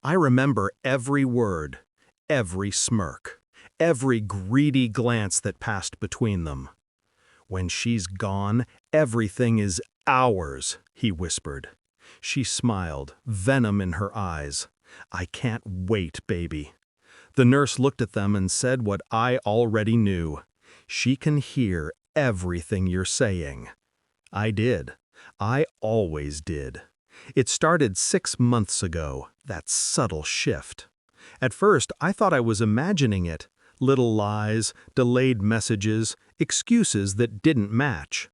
I remember every word, every smirk, every greedy glance that passed between them. "When she's gone, everything is ours," he whispered. She smiled, venom in her eyes. "I can't wait, baby." The nurse looked at them and said what I already knew. "She can hear everything you're saying." I did. I always did. It started 6 months ago, that subtle shift. At first, I thought I was imagining it. Little lies, delayed messages, excuses that didn't match.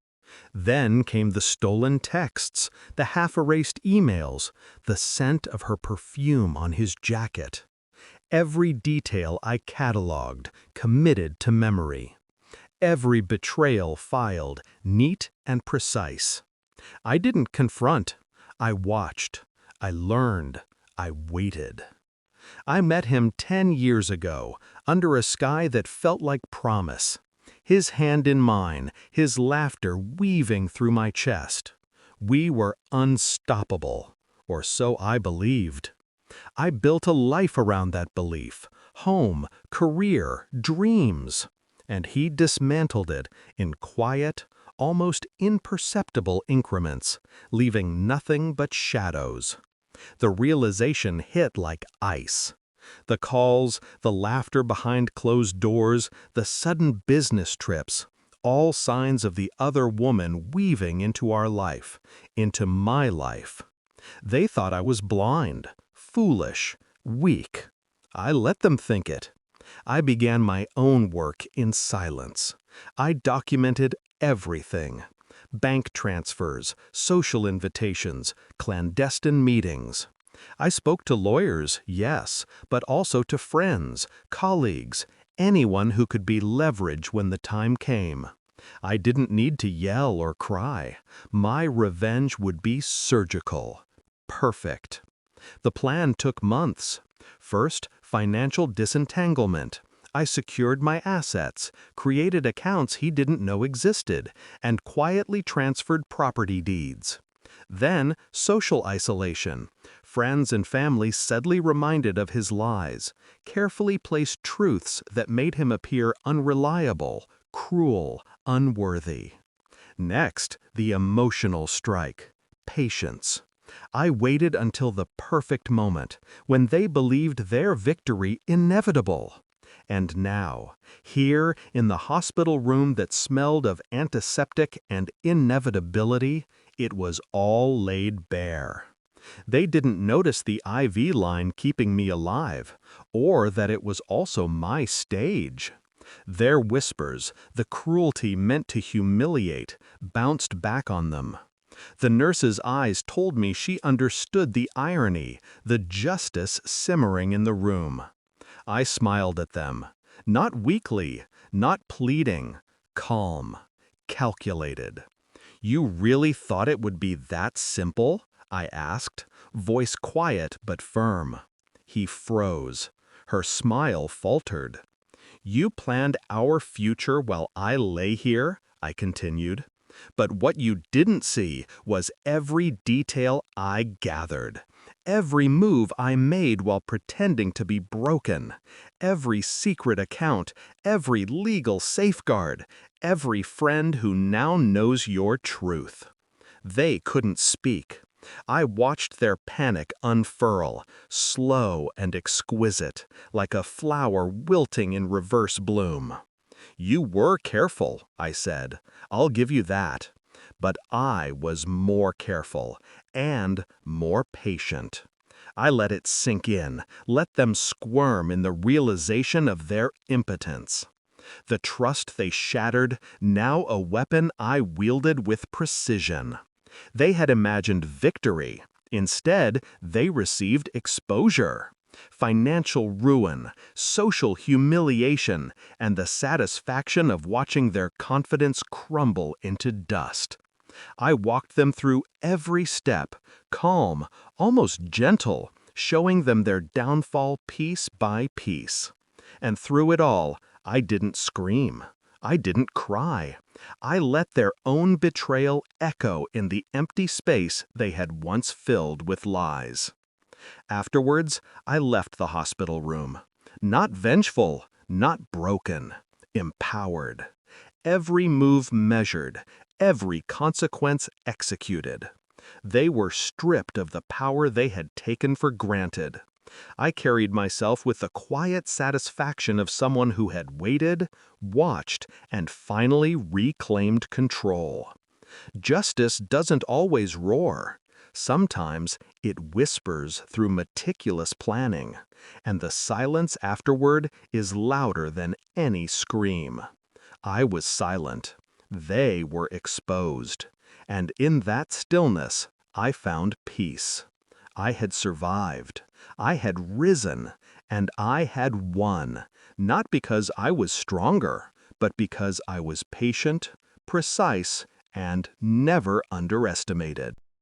Then came the stolen texts, the half-erased emails, the scent of her perfume on his jacket. Every detail I cataloged, committed to memory. Every betrayal filed, neat and precise. I didn't confront. I watched. I learned. I waited. I met him 10 years ago, under a sky that felt like promise. His hand in mine, his laughter weaving through my chest. We were unstoppable, or so I believed. I built a life around that belief, home, career, dreams. And he dismantled it in quiet, almost imperceptible increments, leaving nothing but shadows. The realization hit like ice. The calls, the laughter behind closed doors, the sudden business trips, all signs of the other woman weaving into our life, into my life. They thought I was blind, foolish, weak. I let them think it. I began my own work in silence. I documented everything. Bank transfers, social invitations, clandestine meetings. I spoke to lawyers, yes, but also to friends, colleagues, anyone who could be leverage when the time came. I didn't need to yell or cry. My revenge would be surgical. Perfect. The plan took months. First, financial disentanglement. I secured my assets, created accounts he didn't know existed, and quietly transferred property deeds. Then, social isolation. Friends and family subtly reminded of his lies, carefully placed truths that made him appear unreliable, cruel, unworthy. Next, the emotional strike. Patience. I waited until the perfect moment, when they believed their victory inevitable. And now, here in the hospital room that smelled of antiseptic and inevitability, it was all laid bare. They didn't notice the IV line keeping me alive, or that it was also my stage. Their whispers, the cruelty meant to humiliate, bounced back on them. The nurse's eyes told me she understood the irony, the justice simmering in the room. I smiled at them, not weakly, not pleading, calm, calculated. "You really thought it would be that simple?" I asked, voice quiet but firm. He froze. Her smile faltered. "You planned our future while I lay here," I continued. "But what you didn't see was every detail I gathered. Every move I made while pretending to be broken. Every secret account, every legal safeguard, every friend who now knows your truth." They couldn't speak. I watched their panic unfurl, slow and exquisite, like a flower wilting in reverse bloom. "You were careful," I said. "I'll give you that." But I was more careful and more patient. I let it sink in, let them squirm in the realization of their impotence. The trust they shattered, now a weapon I wielded with precision. They had imagined victory. Instead, they received exposure. Financial ruin, social humiliation, and the satisfaction of watching their confidence crumble into dust. I walked them through every step, calm, almost gentle, showing them their downfall piece by piece. And through it all, I didn't scream. I didn't cry. I let their own betrayal echo in the empty space they had once filled with lies. Afterwards, I left the hospital room. Not vengeful, not broken, empowered. Every move measured, every consequence executed. They were stripped of the power they had taken for granted. I carried myself with the quiet satisfaction of someone who had waited, watched, and finally reclaimed control. Justice doesn't always roar. Sometimes it whispers through meticulous planning, and the silence afterward is louder than any scream. I was silent. They were exposed. And in that stillness, I found peace. I had survived. I had risen. And I had won, not because I was stronger, but because I was patient, precise, and never underestimated.